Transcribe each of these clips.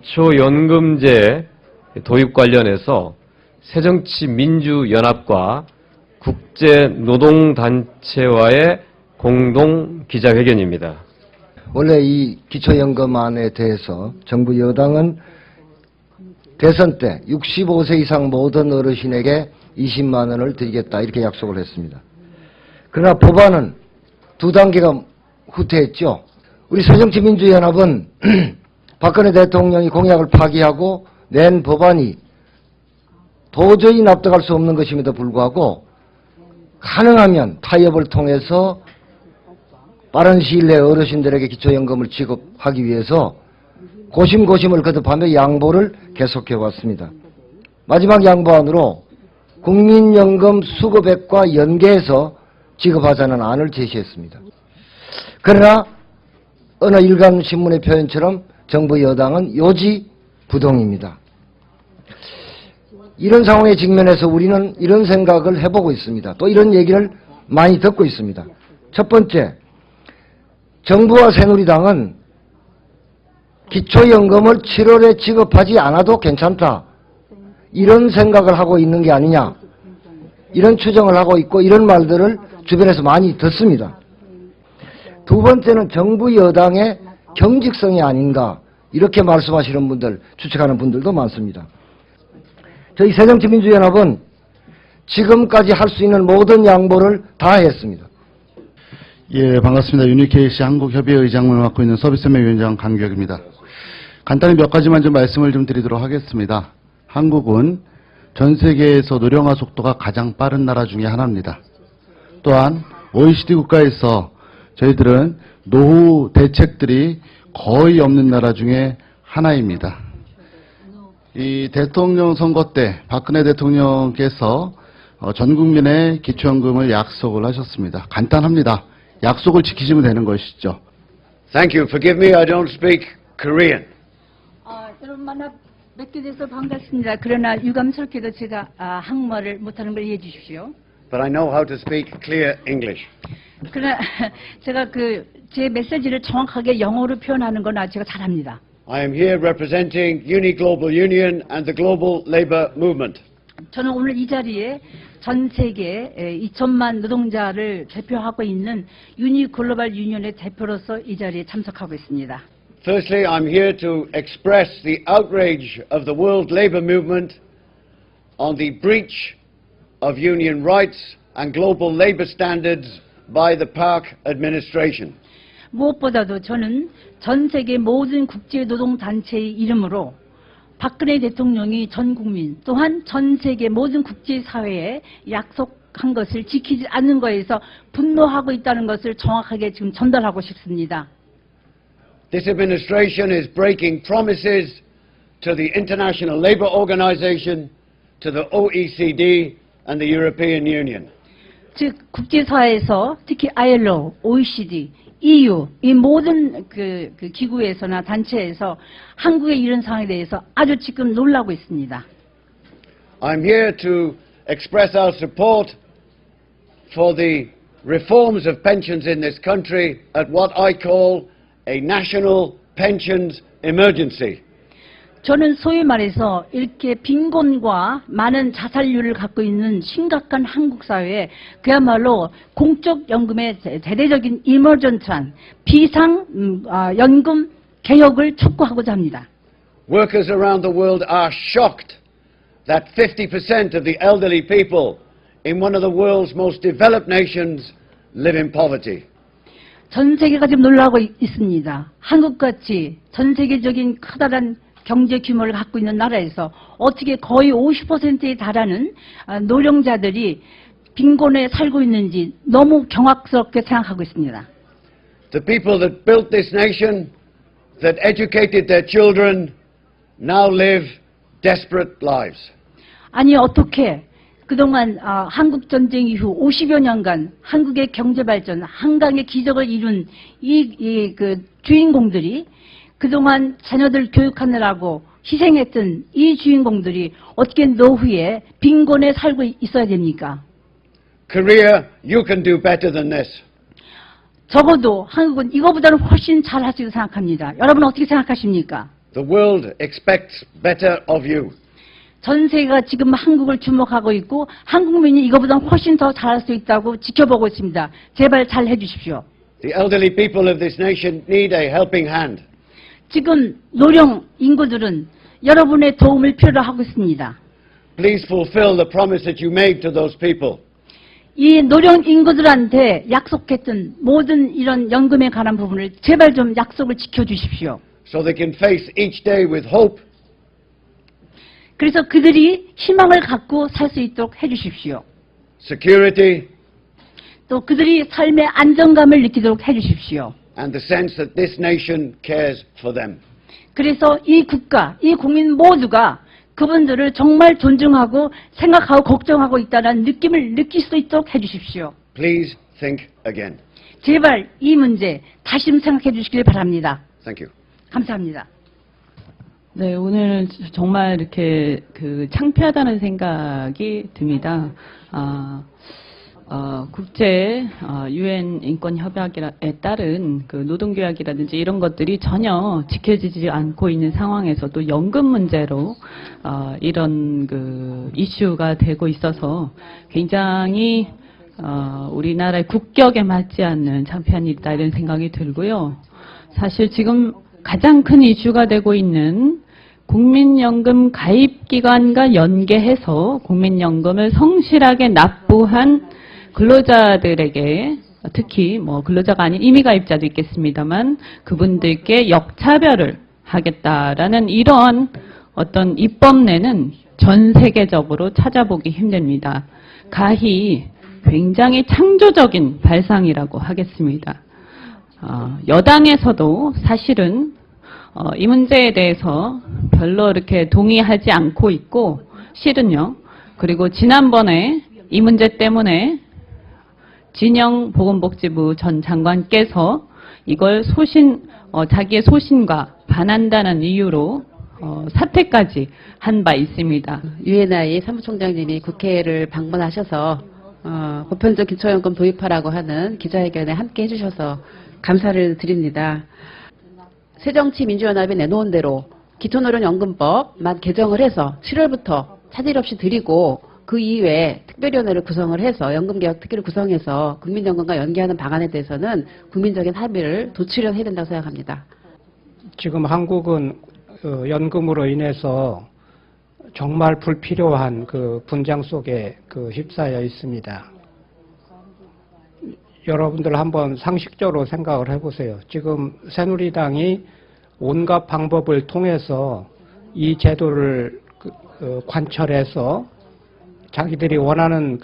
기초연금제 도입 관련해서 새정치민주연합과 국제노동단체와의 공동 기자회견입니다. 원래 이 기초연금안에 대해서 정부 여당은 대선 때 65세 이상 모든 어르신에게 20만 원을 드리겠다 이렇게 약속을 했습니다. 그러나 법안은 두 단계가 후퇴했죠. 우리 새정치민주연합은 박근혜 대통령이 공약을 파기하고 낸 법안이 도저히 납득할 수 없는 것임에도 불구하고 가능하면 타협을 통해서 빠른 시일 내에 어르신들에게 기초연금을 지급하기 위해서 고심고심을 거듭하며 양보를 계속해 왔습니다. 마지막 양보안으로 국민연금 수급액과 연계해서 지급하자는 안을 제시했습니다. 그러나 어느 일간 신문의 표현처럼 정부 여당은 요지부동입니다. 이런 상황에 직면해서 우리는 이런 생각을 해보고 있습니다. 또 이런 얘기를 많이 듣고 있습니다. 첫 번째, 정부와 새누리당은 기초연금을 7월에 지급하지 않아도 괜찮다. 이런 생각을 하고 있는 게 아니냐. 이런 추정을 하고 있고 이런 말들을 주변에서 많이 듣습니다. 두 번째는 정부 여당의 경직성이 아닌가. 이렇게 말씀하시는 분들, 추측하는 분들도 많습니다. 저희 새정치민주연합은 지금까지 할 수 있는 모든 양보를 다 했습니다. 예, 반갑습니다. 유니케이시 한국협의회의장을 맡고 있는 서비스명위원장 강규혁입니다. 간단히 몇 가지만 좀 말씀을 좀 드리도록 하겠습니다. 한국은 전 세계에서 노령화 속도가 가장 빠른 나라 중에 하나입니다. 또한 OECD 국가에서 저희들은 노후 대책들이 거의 없는 나라 중에 하나입니다. 이 대통령 선거 때 박근혜 대통령께서 전 국민의 기초연금을 약속을 하셨습니다. 간단합니다. 약속을 지키시면 되는 것이죠. Thank you. Forgive me, I don't speak Korean. 여러분 만나 뵙게 돼서 반갑습니다. 그러나 유감스럽게도 제가 한국말을 못하는 걸 이해해 주십시오. But I know how to speak clear English. 그러나 제가 제 메시지를 정확하게 영어로 표현하는 건 제가 잘합니다. I am here representing Uni Global Union and the Global Labour Movement. 저는 오늘 이 자리에 전 세계 2천만 노동자를 대표하고 있는 유니 글로벌 유니언의 대표로서 이 자리에 참석하고 있습니다. Firstly, I'm here to express the outrage of the world labour movement on the breach of union rights and global labour standards by the Park administration. 무엇보다도 저는 전 세계 모든 국제노동단체의 이름으로 박근혜 대통령이 전 국민 또한 전 세계 모든 국제사회에 약속한 것을 지키지 않는 것에서 분노하고 있다는 것을 정확하게 지금 전달하고 싶습니다. This administration is breaking promises to the International Labour Organization, to the OECD and the European Union. 즉 국제사회에서 특히 ILO, OECD, EU 이 모든 그 기구에서나 단체에서 한국의 이런 상황에 대해서 아주 지금 놀라고 있습니다. I'm here to express our support for the reforms of pensions in this country at what I call a national pensions emergency. 저는 소위 말해서 이렇게 빈곤과 많은 자살률을 갖고 있는 심각한 한국 사회에 그야말로 공적 연금의 대대적인 이머전트한 비상 연금 개혁을 촉구하고자 합니다. Workers around the world are shocked that 50% of the elderly people in one of the world's most developed nations live in poverty. 전 세계가 지금 놀라고 있습니다. 한국같이 전 세계적인 커다란 경제 규모를 갖고 있는 나라에서 어떻게 거의 50%에 달하는 노령자들이 빈곤에 살고 있는지 너무 경악스럽게 생각하고 있습니다. The people that built this nation, that educated their children, now live desperate lives. 아니 어떻게 그동안 한국 전쟁 이후 50여 년간 한국의 경제 발전, 한강의 기적을 이룬 그 주인공들이 그동안 자녀들 교육하느라고 희생했던 이 주인공들이 어떻게 노후에 빈곤에 살고 있어야 됩니까? Korea, you can do better than this. 적어도 한국은 이거보다는 훨씬 잘할 수 있다고 생각합니다. 여러분 어떻게 생각하십니까? The world expects better of you. 전 세계가 지금 한국을 주목하고 있고 한국민이 이거보다 훨씬 더 잘할 수 있다고 지켜보고 있습니다. 제발 잘 해주십시오. The elderly people of this nation need a helping hand. 지금 노령 인구들은 여러분의 도움을 필요로 하고 있습니다. Please fulfill the promise that you made to those people. 이 노령 인구들한테 약속했던 모든 이런 연금에 관한 부분을 제발 좀 약속을 지켜주십시오. So they can face each day with hope. 그래서 그들이 희망을 갖고 살 수 있도록 해주십시오. Security 또 그들이 삶의 안정감을 느끼도록 해주십시오. and the sense that this nation cares for them. 그래서 이 국가, 이 국민 모두가 그분들을 정말 존중하고 생각하고 걱정하고 있다는 느낌을 느낄 수 있도록 해주십시오. Please think again. 제발 이 문제 다시 좀 생각해 주시길 바랍니다. Thank you. 감사합니다. 네, 오늘 정말 이렇게 창피하다는 생각이 듭니다. 국제 UN 인권 협약에 따른 노동규약이라든지 이런 것들이 전혀 지켜지지 않고 있는 상황에서 또 연금 문제로 이런 이슈가 되고 있어서 굉장히 우리나라의 국격에 맞지 않는 창피한 일이다 이런 생각이 들고요. 사실 지금 가장 큰 이슈가 되고 있는 국민연금 가입기관과 연계해서 국민연금을 성실하게 납부한 근로자들에게 특히 근로자가 아닌 임의가입자도 있겠습니다만 그분들께 역차별을 하겠다라는 이런 어떤 입법례는 전 세계적으로 찾아보기 힘듭니다. 가히 굉장히 창조적인 발상이라고 하겠습니다. 여당에서도 사실은 이 문제에 대해서 별로 이렇게 동의하지 않고 있고 실은요. 그리고 지난번에 이 문제 때문에 진영보건복지부 전 장관께서 이걸 자기의 소신과 반한다는 이유로 사퇴까지 한 바 있습니다. 유엔아이 사무총장님이 국회를 방문하셔서 보편적 기초연금 도입하라고 하는 기자회견에 함께 해주셔서 감사를 드립니다. 새정치민주연합이 내놓은 대로 기초노령연금법만 개정을 해서 7월부터 차질 없이 드리고 그 이외에 특별위원회를 구성을 해서 연금개혁 특위를 구성해서 국민연금과 연계하는 방안에 대해서는 국민적인 합의를 도출해야 된다고 생각합니다. 지금 한국은 연금으로 인해서 정말 불필요한 분쟁 속에 휩싸여 있습니다. 여러분들 한번 상식적으로 생각을 해보세요. 지금 새누리당이 온갖 방법을 통해서 이 제도를 관철해서 자기들이 원하는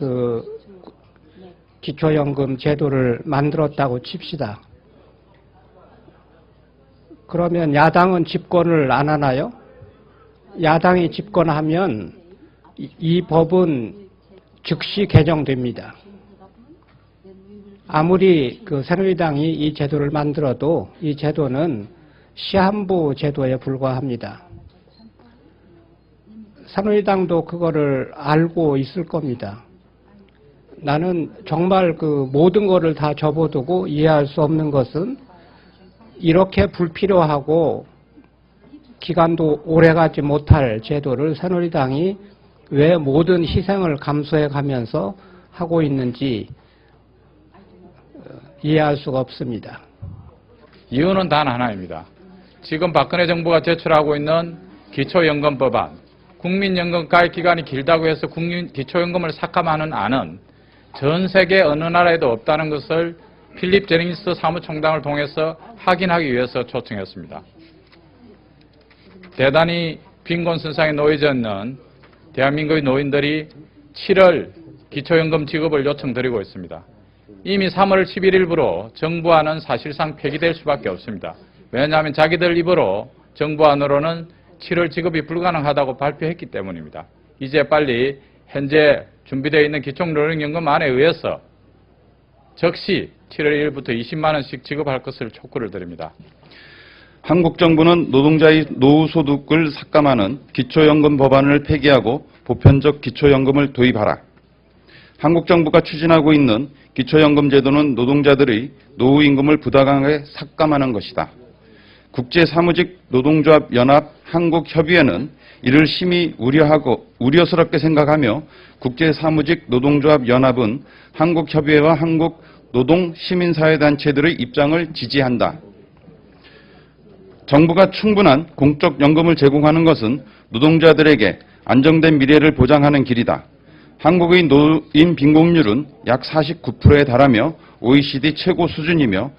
기초연금 제도를 만들었다고 칩시다. 그러면 야당은 집권을 안 하나요? 야당이 집권하면 이 법은 즉시 개정됩니다. 아무리 새누리당이 이 제도를 만들어도 이 제도는 시한부 제도에 불과합니다. 새누리당도 그거를 알고 있을 겁니다. 나는 정말 모든 거를 다 접어두고 이해할 수 없는 것은 이렇게 불필요하고 기간도 오래가지 못할 제도를 새누리당이 왜 모든 희생을 감수해 가면서 하고 있는지 이해할 수가 없습니다. 이유는 단 하나입니다. 지금 박근혜 정부가 제출하고 있는 기초연금 법안, 국민연금 가입 기간이 길다고 해서 기초연금을 삭감하는 안은 전 세계 어느 나라에도 없다는 것을 필립 제닝스 사무총장을 통해서 확인하기 위해서 초청했습니다. 대단히 빈곤선상에 놓여져 있는 대한민국의 노인들이 7월 기초연금 지급을 요청드리고 있습니다. 이미 3월 11일부로 정부안은 사실상 폐기될 수밖에 없습니다. 왜냐하면 자기들 입으로 정부안으로는 7월 지급이 불가능하다고 발표했기 때문입니다. 이제 빨리 현재 준비되어 있는 기초노령연금안에 의해서 즉시 7월 1일부터 20만 원씩 지급할 것을 촉구를 드립니다. 한국 정부는 노동자의 노후소득을 삭감하는 기초연금 법안을 폐기하고 보편적 기초연금을 도입하라. 한국 정부가 추진하고 있는 기초연금 제도는 노동자들의 노후임금을 부당하게 삭감하는 것이다. 국제사무직 노동조합 연합 한국협의회는 이를 심히 우려스럽게 생각하며 국제사무직 노동조합 연합은 한국협의회와 한국노동시민사회단체들의 입장을 지지한다. 정부가 충분한 공적 연금을 제공하는 것은 노동자들에게 안정된 미래를 보장하는 길이다. 한국의 노인 빈곤율은 약 49%에 달하며 OECD 최고 수준이며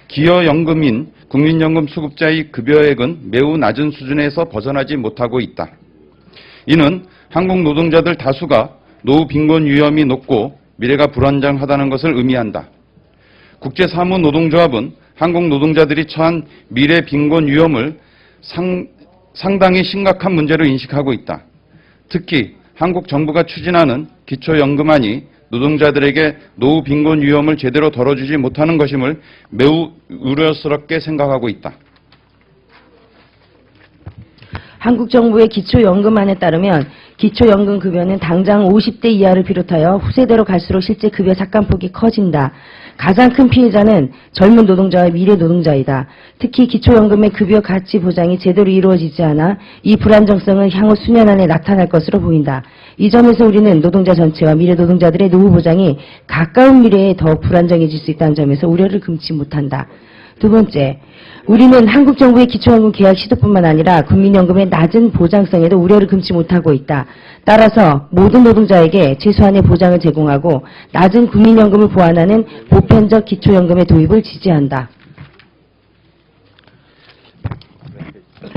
기여연금인 국민연금 수급자의 급여액은 매우 낮은 수준에서 벗어나지 못하고 있다. 이는 한국 노동자들 다수가 노후 빈곤 위험이 높고 미래가 불안정하다는 것을 의미한다. 국제사무노동조합은 한국 노동자들이 처한 미래 빈곤 위험을 상당히 심각한 문제로 인식하고 있다. 특히 한국 정부가 추진하는 기초연금안이 노동자들에게 노후 빈곤 위험을 제대로 덜어주지 못하는 것임을 매우 우려스럽게 생각하고 있다. 한국 정부의 기초연금안에 따르면 기초연금 급여는 당장 50대 이하를 비롯하여 후세대로 갈수록 실제 급여 삭감폭이 커진다. 가장 큰 피해자는 젊은 노동자와 미래 노동자이다. 특히 기초연금의 급여 가치 보장이 제대로 이루어지지 않아 이 불안정성은 향후 수년 안에 나타날 것으로 보인다. 이 점에서 우리는 노동자 전체와 미래 노동자들의 노후 보장이 가까운 미래에 더 불안정해질 수 있다는 점에서 우려를 금치 못한다. 두 번째, 우리는 한국 정부의 기초연금 계약 시도뿐만 아니라 국민연금의 낮은 보장성에도 우려를 금치 못하고 있다. 따라서 모든 노동자에게 최소한의 보장을 제공하고 낮은 국민연금을 보완하는 보편적 기초연금의 도입을 지지한다.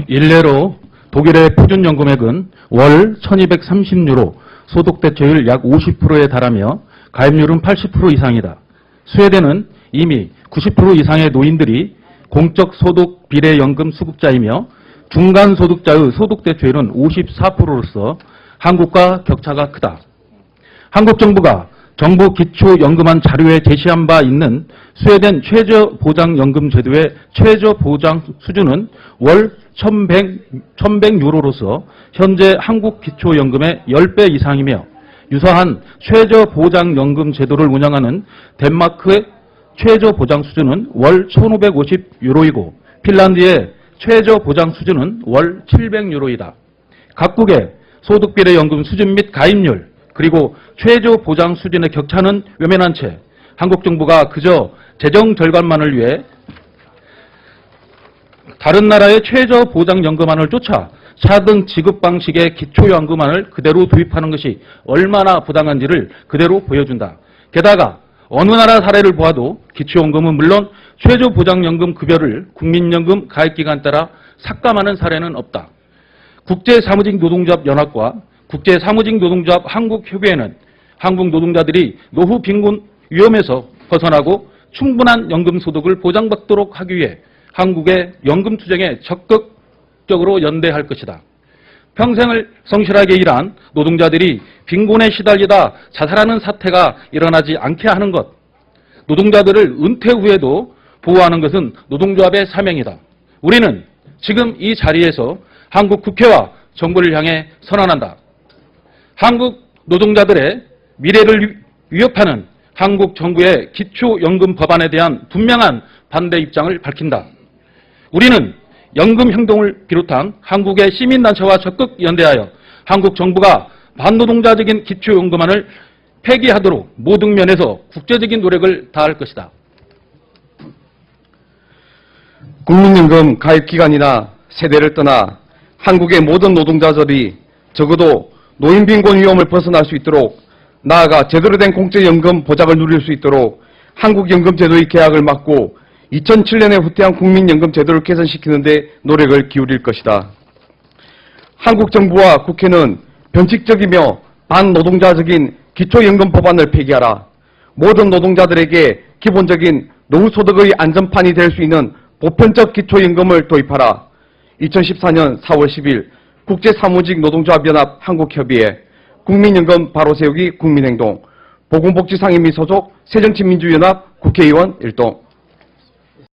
일례로 독일의 표준연금액은 월 1230유로, 소득대체율 약 50%에 달하며 가입률은 80% 이상이다. 스웨덴은 이미 90% 이상의 노인들이 공적 소득 비례연금 수급자이며 중간 소득자의 소득 대체율은 54%로서 한국과 격차가 크다. 한국 정부가 정부 기초연금안 자료에 제시한 바 있는 스웨덴 최저보장연금 제도의 최저보장 수준은 월 1100유로로서 현재 한국 기초연금의 10배 이상이며 유사한 최저보장연금 제도를 운영하는 덴마크의 최저보장 수준은 월 1550유로이고 핀란드의 최저보장 수준은 월 700유로이다. 각국의 소득비례연금 수준 및 가입률 그리고 최저보장 수준의 격차는 외면한 채 한국 정부가 그저 재정 절감만을 위해 다른 나라의 최저보장연금안을 쫓아 4등 지급 방식의 기초연금안을 그대로 도입하는 것이 얼마나 부당한지를 그대로 보여준다. 게다가 어느 나라 사례를 보아도 기초연금은 물론 최저보장연금 급여를 국민연금 가입기간 따라 삭감하는 사례는 없다. 국제사무직 노동조합 연합과 국제사무직 노동조합 한국협의회는 한국 노동자들이 노후 빈곤 위험에서 벗어나고 충분한 연금 소득을 보장받도록 하기 위해 한국의 연금 투쟁에 적극적으로 연대할 것이다. 평생을 성실하게 일한 노동자들이 빈곤에 시달리다 자살하는 사태가 일어나지 않게 하는 것, 노동자들을 은퇴 후에도 보호하는 것은 노동조합의 사명이다. 우리는 지금 이 자리에서 한국 국회와 정부를 향해 선언한다. 한국 노동자들의 미래를 위협하는 한국 정부의 기초연금 법안에 대한 분명한 반대 입장을 밝힌다. 우리는 연금행동을 비롯한 한국의 시민단체와 적극 연대하여 한국 정부가 반노동자적인 기초연금안을 폐기하도록 모든 면에서 국제적인 노력을 다할 것이다. 국민연금 가입기간이나 세대를 떠나 한국의 모든 노동자들이 적어도 노인빈곤 위험을 벗어날 수 있도록 나아가 제대로 된 공적연금 보장을 누릴 수 있도록 한국연금제도의 개혁을 막고 2007년에 후퇴한 국민연금 제도를 개선시키는 데 노력을 기울일 것이다. 한국 정부와 국회는 변칙적이며 반노동자적인 기초연금 법안을 폐기하라. 모든 노동자들에게 기본적인 노후소득의 안전판이 될 수 있는 보편적 기초연금을 도입하라. 2014년 4월 10일 국제사무직 노동조합연합 한국협의회 국민연금 바로세우기 국민행동 보건복지상임위 소속 새정치민주연합 국회의원 일동